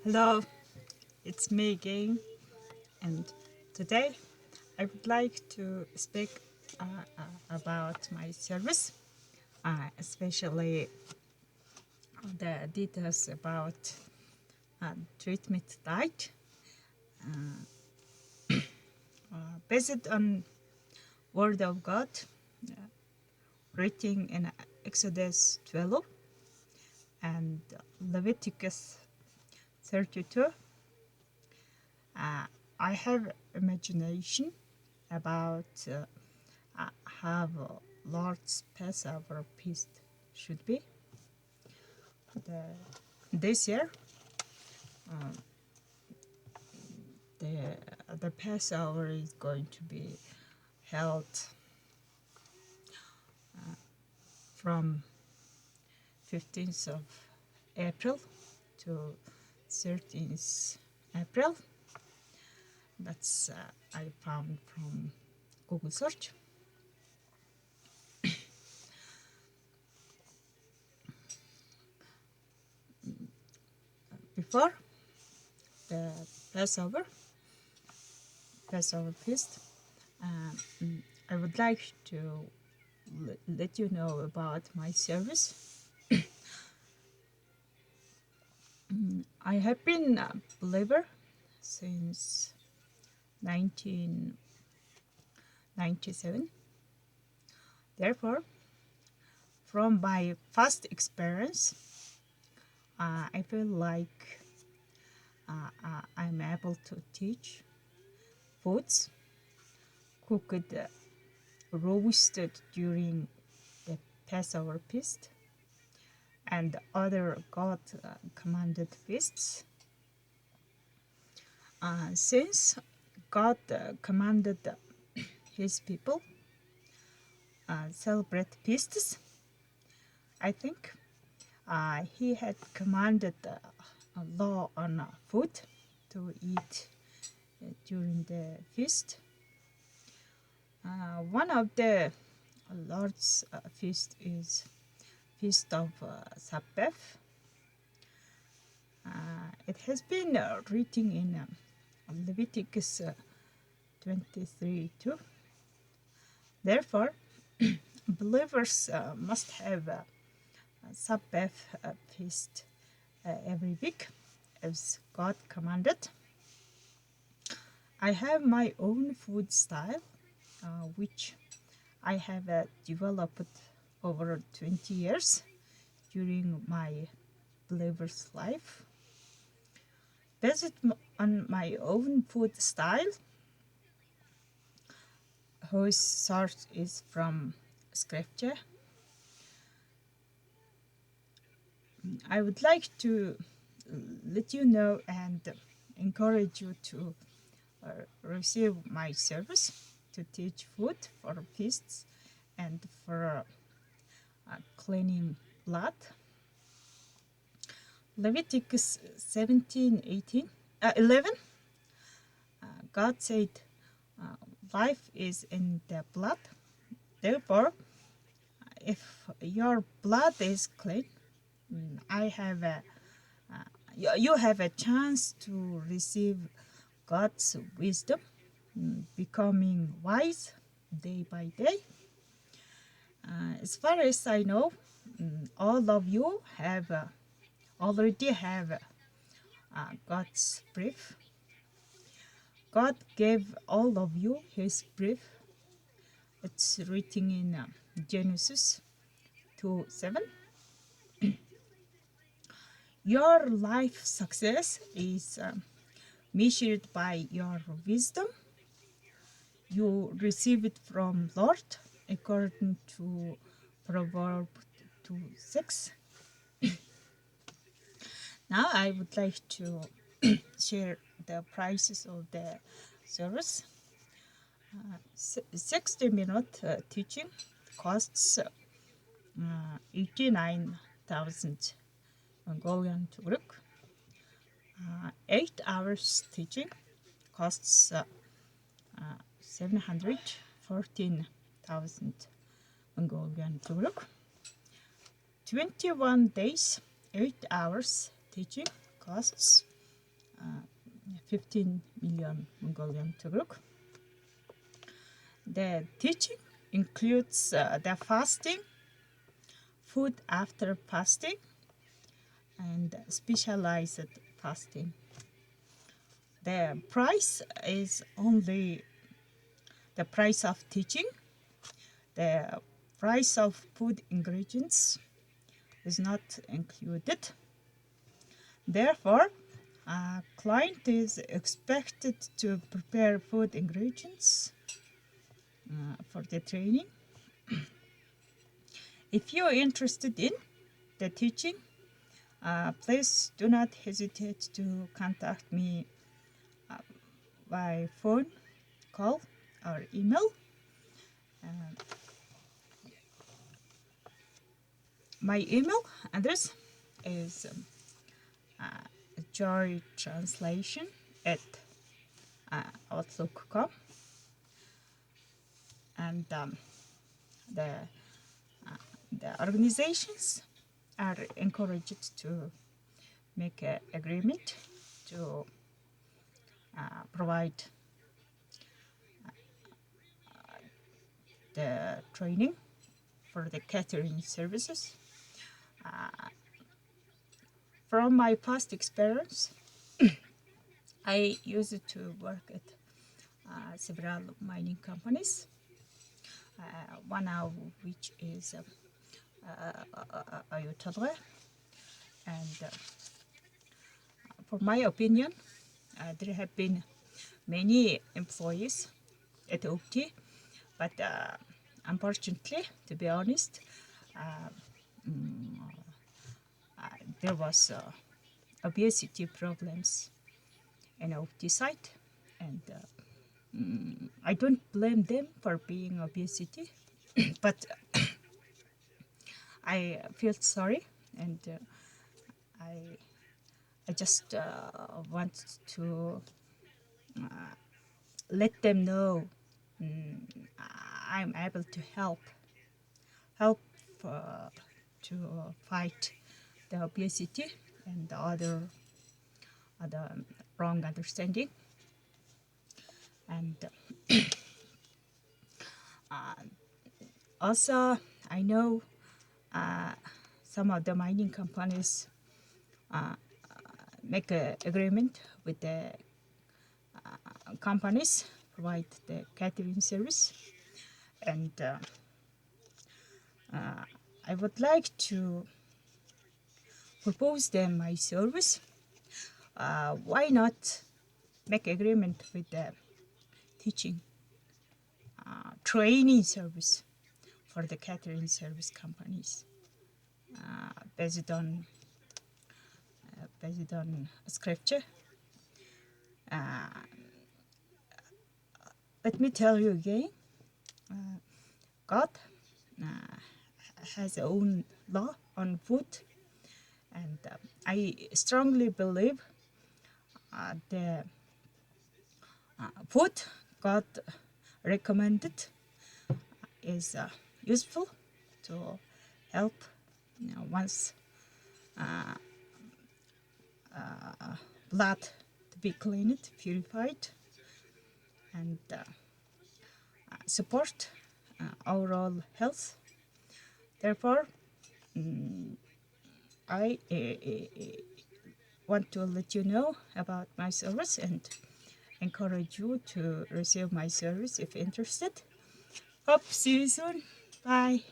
Hello, it's me again, and today I would like to speak about my service, especially the details about treatment diet, based on Word of God, written in Exodus 12 and Leviticus 32. I have imagination about how Lord's Passover feast should be. This year, the the Passover is going to be held from 15th of April to 13th April. That's I found from Google search. Before the Passover, Passover feast, I would like to let you know about my service. I have been a believer since 1997. Therefore, from my past experience, I feel like I'm able to teach foods cooked, roasted during the Passover feast and other God commanded feasts. Since God commanded his people celebrate feasts, I think he had commanded a law on food to eat during the feast. One of the Lord's feast is Feast of Sabbath. It has been written in Leviticus 23 too. Therefore, believers must have a Sabbath feast every week as God commanded. I have my own food style, which I have developed over 20 years during my believer's life. Based on my own food style, whose source is from scripture, I would like to let you know and encourage you to receive my service to teach food for feasts and for cleaning blood. Leviticus 11, God said, life is in the blood. Therefore, if your blood is clean, I have a, you have a chance to receive God's wisdom, becoming wise day by day. As far as I know, all of you have already have God's brief. God gave all of you His brief. It's written in Genesis 2:7. Your life success is measured by your wisdom. You receive it from Lord according to Proverbs 2:6. Now I would like to share the prices of the service. 60-minute teaching costs 89,000 Mongolian Tugruk. 8 hours teaching costs 714,000 Mongolian Tugruk. 21 days, 8 hours teaching costs 15 million Mongolian Tugruk. The teaching includes the fasting, food after fasting, and specialized fasting. The price is only the price of teaching. The price of food ingredients is not included. Therefore, a client is expected to prepare food ingredients for the training. If you're interested in the teaching, please do not hesitate to contact me by phone, call, or email. My email address is joytranslation@outlook.com, and the organizations are encouraged to make an agreement to provide the training for the catering services. From my past experience, I used to work at several mining companies, one of which is Oyu Tolgoi. And for my opinion, there have been many employees at Opti, but unfortunately, to be honest, there was obesity problems in Opti site, and I don't blame them for being obesity, but I feel sorry, and I just want to let them know I'm able to help to fight the obesity and the other wrong understanding. And also, I know some of the mining companies make an agreement with the companies provide the catering service, and I would like to propose them my service. Why not make agreement with the teaching training service for the catering service companies based on scripture. Let me tell you again, God has his own law on food, and I strongly believe the food God recommended is useful to help one's blood to be cleaned, purified, and support overall health. Therefore, I want to let you know about my service and encourage you to receive my service if interested. Hope see you soon. Bye.